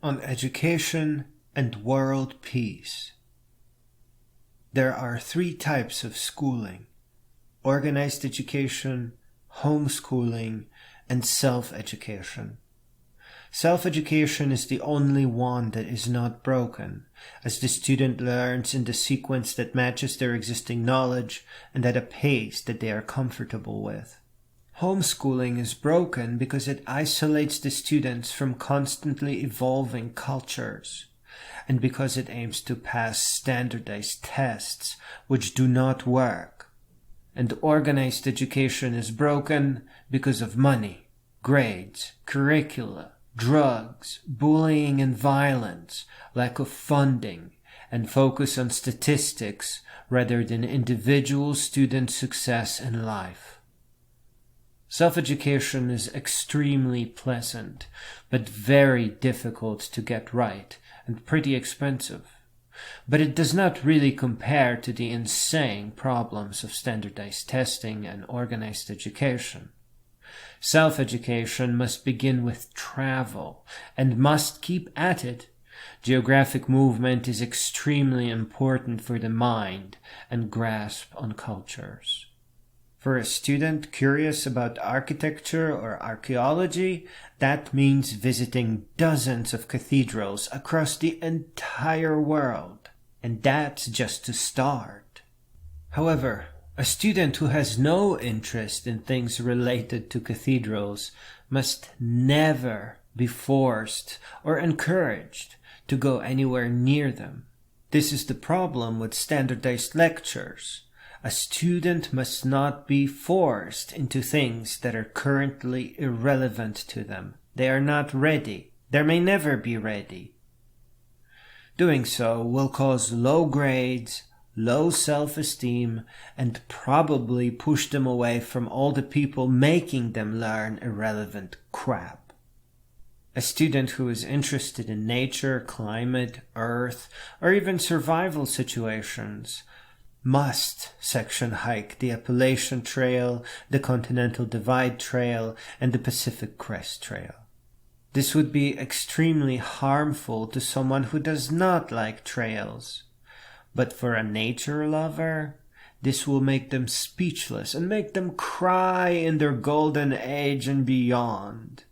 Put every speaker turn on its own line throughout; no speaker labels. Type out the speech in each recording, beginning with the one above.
on education and world peace. There are 3 types of schooling: organized education, homeschooling, and self-education. Self-education is the only one that is not broken, as the student learns in the sequence that matches their existing knowledge and at a pace that they are comfortable with. Homeschooling is broken because it isolates the students from constantly evolving cultures, and because it aims to pass standardized tests which do not work. And organized education is broken because of money, grades, curricula, drugs, bullying and violence, lack of funding, and focus on statistics rather than individual student success in life. Self-education is extremely pleasant, but very difficult to get right and pretty expensive. But it does not really compare to the insane problems of standardized testing and organized education. Self-education must begin with travel and must keep at it. Geographic movement is extremely important for the mind and grasp on cultures. For a student curious about architecture or archaeology, that means visiting dozens of cathedrals across the entire world, and that's just to start. However, a student who has no interest in things related to cathedrals must never be forced or encouraged to go anywhere near them. This is the problem with standardized lectures. A student must not be forced into things that are currently irrelevant to them. They are not ready. They may never be ready. Doing so will cause low grades, low self-esteem, and probably push them away from all the people making them learn irrelevant crap. A student who is interested in nature, climate, earth, or even survival situations must section hike the Appalachian Trail, the Continental Divide Trail, and the Pacific Crest Trail. This would be extremely harmful to someone who does not like trails. But for a nature lover, this will make them speechless and make them cry in their golden age and beyond.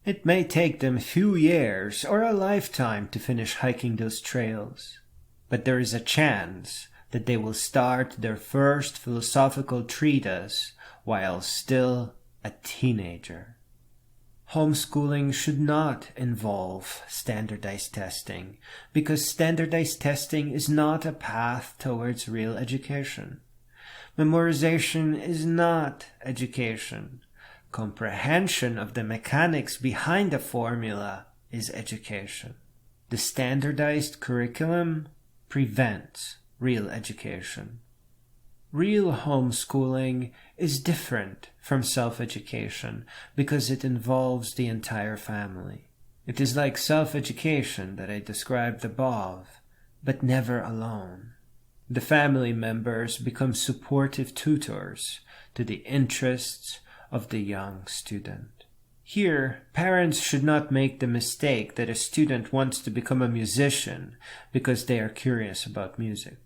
It may take them a few years or a lifetime to finish hiking those trails, but there is a chance that they will start their first philosophical treatise while still a teenager. Homeschooling should not involve standardized testing, because standardized testing is not a path towards real education. Memorization is not education. Comprehension of the mechanics behind a formula is education. The standardized curriculum prevents real education. Real homeschooling is different from self-education because it involves the entire family. It is like self-education that I described above, but never alone. The family members become supportive tutors to the interests of the young student. Here, parents should not make the mistake that a student wants to become a musician because they are curious about music.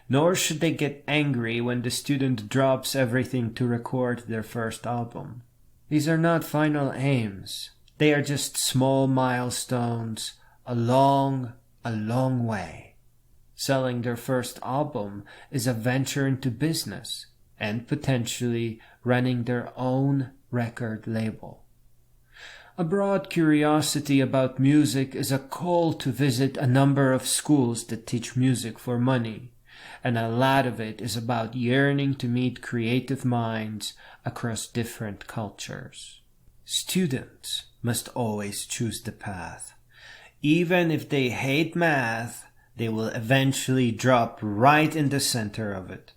Nor should they get angry when the student drops everything to record their first album. These are not final aims. They are just small milestones along a long way. Selling their first album is a venture into business and potentially running their own record label. A broad curiosity about music is a call to visit a number of schools that teach music for money. And a lot of it is about yearning to meet creative minds across different cultures. Students must always choose the path. Even if they hate math, they will eventually drop right in the center of it.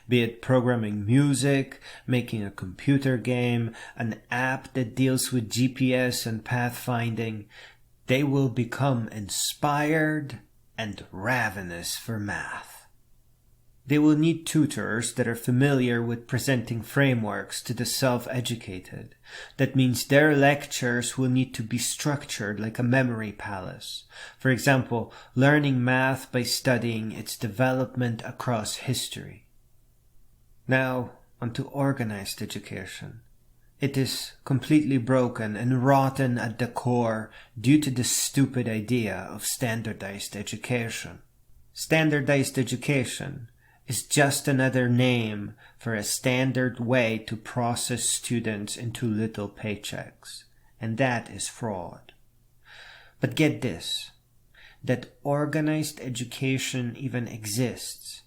Be it programming music, making a computer game, an app that deals with GPS and pathfinding, they will become inspired and ravenous for math. They will need tutors that are familiar with presenting frameworks to the self-educated. That means their lectures will need to be structured like a memory palace. For example, learning math by studying its development across history. Now, onto organized education. It is completely broken and rotten at the core due to the stupid idea of standardized education. Standardized education is just another name for a standard way to process students into little paychecks, and that is fraud. But get this, that organized education even exists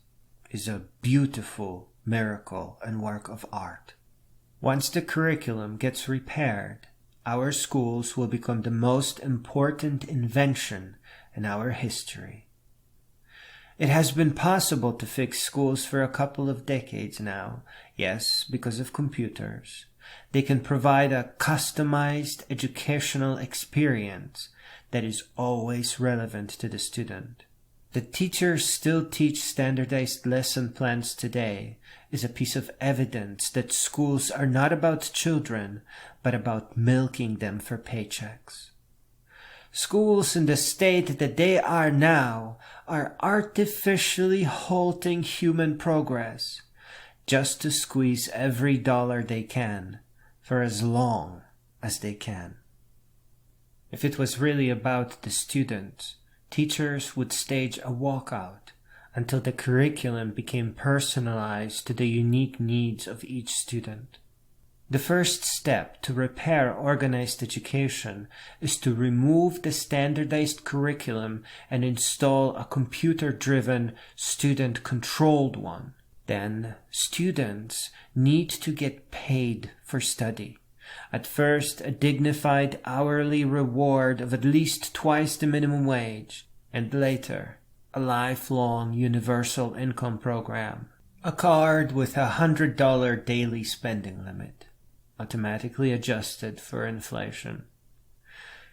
is a beautiful miracle and work of art. Once the curriculum gets repaired, our schools will become the most important invention in our history. It has been possible to fix schools for a couple of decades now, yes, because of computers. They can provide a customized educational experience that is always relevant to the student. That teachers still teach standardized lesson plans today is a piece of evidence that schools are not about children, but about milking them for paychecks. Schools in the state that they are now are artificially halting human progress just to squeeze every dollar they can for as long as they can. If it was really about the student, teachers would stage a walkout until the curriculum became personalized to the unique needs of each student. The first step to repair organized education is to remove the standardized curriculum and install a computer-driven, student-controlled one. Then, students need to get paid for study. At first, a dignified hourly reward of at least twice the minimum wage, and later, a lifelong universal income program. A card with $100 daily spending limit, automatically adjusted for inflation.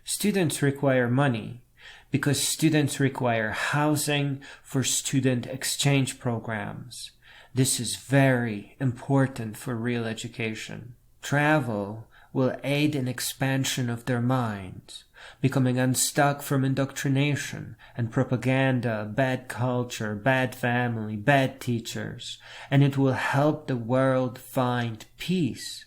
Students require money because students require housing for student exchange programs. This is very important for real education. Travel will aid in expansion of their minds, becoming unstuck from indoctrination and propaganda, bad culture, bad family, bad teachers, and it will help the world find peace.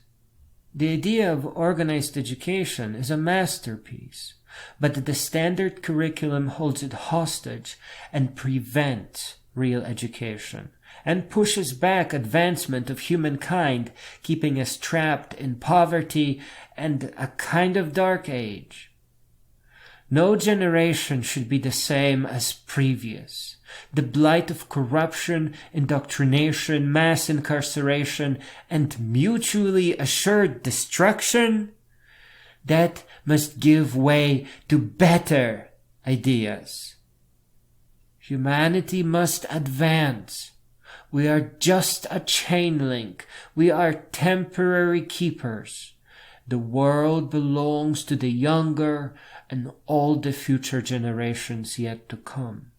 The idea of organized education is a masterpiece, but the standard curriculum holds it hostage and prevents real education, and pushes back advancement of humankind, keeping us trapped in poverty and a kind of dark age. No generation should be the same as previous. The blight of corruption, indoctrination, mass incarceration, and mutually assured destruction, that must give way to better ideas. Humanity must advance. We are just a chain link. We are temporary keepers. The world belongs to the younger and all the future generations yet to come.